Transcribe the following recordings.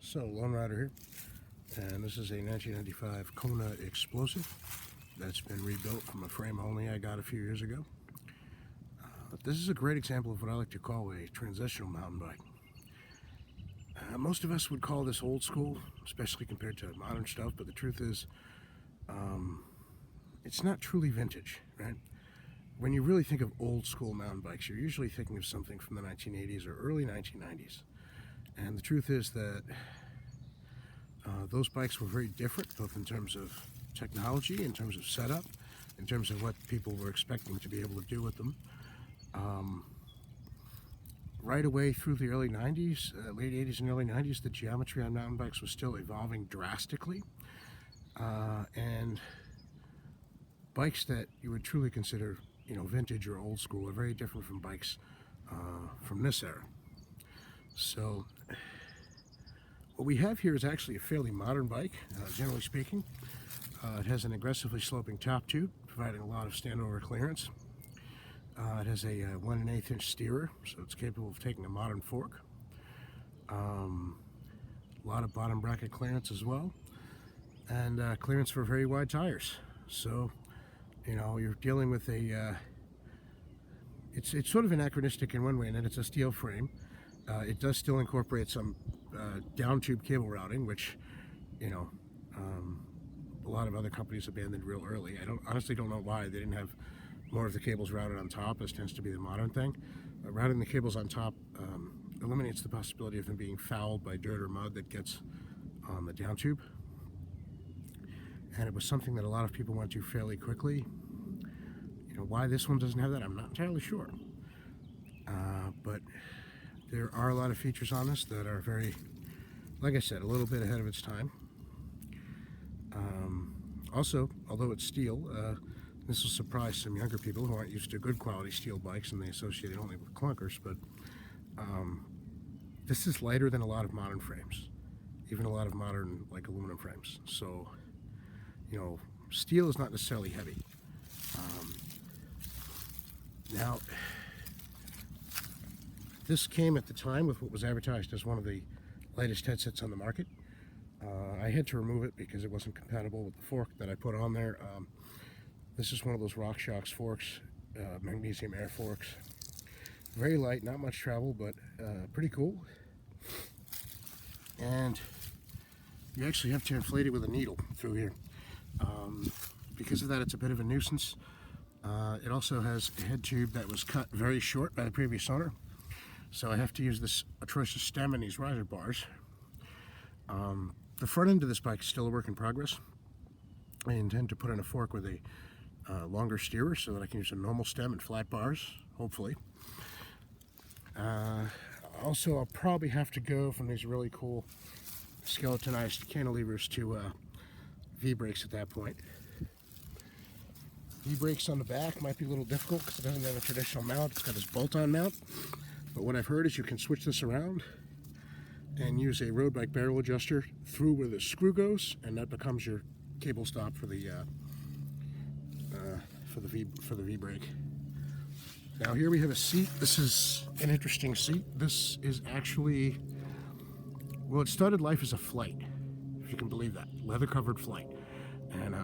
So, Lone Rider here, and this is a 1995 Kona Explosif that's been rebuilt from a frame only I got a few years ago. This is a great example of what I like to call a transitional mountain bike. Most of us would call this old school, especially compared to modern stuff, but the truth is, it's not truly vintage, right? When you really think of old school mountain bikes, you're usually thinking of something from the 1980s or early 1990s. And the truth is that those bikes were very different, both in terms of technology, in terms of setup, in terms of what people were expecting to be able to do with them. Right away through the early 90s, late 80s and early 90s, the geometry on mountain bikes was still evolving drastically. And bikes that you would truly consider, vintage or old school are very different from bikes from this era. So what we have here is actually a fairly modern bike, generally speaking. It has an aggressively sloping top tube, providing a lot of standover clearance. It has a 1 1/8 inch steerer, so it's capable of taking a modern fork. A lot of bottom bracket clearance as well, and clearance for very wide tires. So, you're dealing with a, it's sort of anachronistic in one way, and that it's a steel frame. It does still incorporate some down tube cable routing, which, a lot of other companies abandoned real early. I honestly don't know why they didn't have more of the cables routed on top, as tends to be the modern thing. Routing the cables on top eliminates the possibility of them being fouled by dirt or mud that gets on the down tube. And it was something that a lot of people went to fairly quickly. Why this one doesn't have that, I'm not entirely sure. But there are a lot of features on this that are very, like I said, a little bit ahead of its time. Also, although it's steel, this will surprise some younger people who aren't used to good quality steel bikes and they associate it only with clunkers, but this is lighter than a lot of modern frames, even a lot of modern aluminum frames. So, steel is not necessarily heavy. Now, this came at the time with what was advertised as one of the lightest headsets on the market. I had to remove it because it wasn't compatible with the fork that I put on there. This is one of those RockShox forks, magnesium air forks. Very light, not much travel, but pretty cool. And you actually have to inflate it with a needle through here. Because of that, it's a bit of a nuisance. It also has a head tube that was cut very short by the previous owner. So I have to use this atrocious stem and these riser bars. The front end of this bike is still a work in progress. I intend to put in a fork with a longer steerer so that I can use a normal stem and flat bars, hopefully. Also, I'll probably have to go from these really cool skeletonized cantilevers to V-brakes at that point. V-brakes on the back might be a little difficult because it doesn't have a traditional mount. It's got this bolt-on mount. But what I've heard is you can switch this around and use a road bike barrel adjuster through where the screw goes, and that becomes your cable stop for the V-brake. Now here we have a seat. This is an interesting seat. This is actually, well, it started life as a flight, if you can believe that, leather-covered flight. And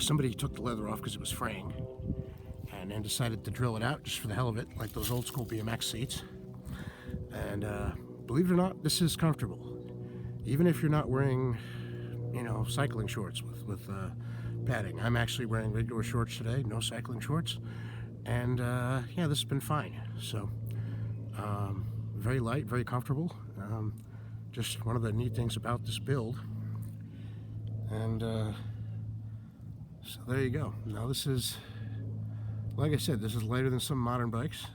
somebody took the leather off because it was fraying, and then decided to drill it out just for the hell of it, like those old school BMX seats. And believe it or not, this is comfortable, even if you're not wearing, cycling shorts with padding. I'm actually wearing regular shorts today, no cycling shorts, and yeah, this has been fine. So very light, very comfortable. Just one of the neat things about this build. And so there you go. Now this is, like I said, this is lighter than some modern bikes.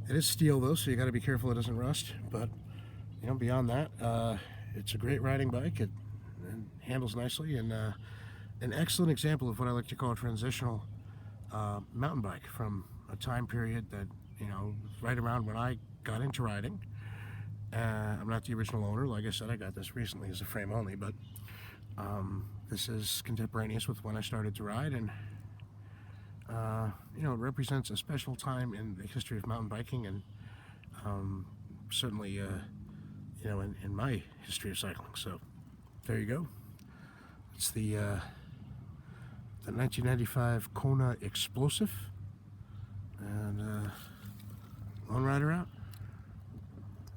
It is steel though, so you got to be careful it doesn't rust. But beyond that, it's a great riding bike. It handles nicely, and an excellent example of what I like to call a transitional mountain bike from a time period that right around when I got into riding. I'm not the original owner. Like I said, I got this recently as a frame only, but this is contemporaneous with when I started to ride, and it represents a special time in the history of mountain biking, and certainly you know, in my history of cycling. So there you go. It's the 1995 Kona Explosif, and Lone Rider out.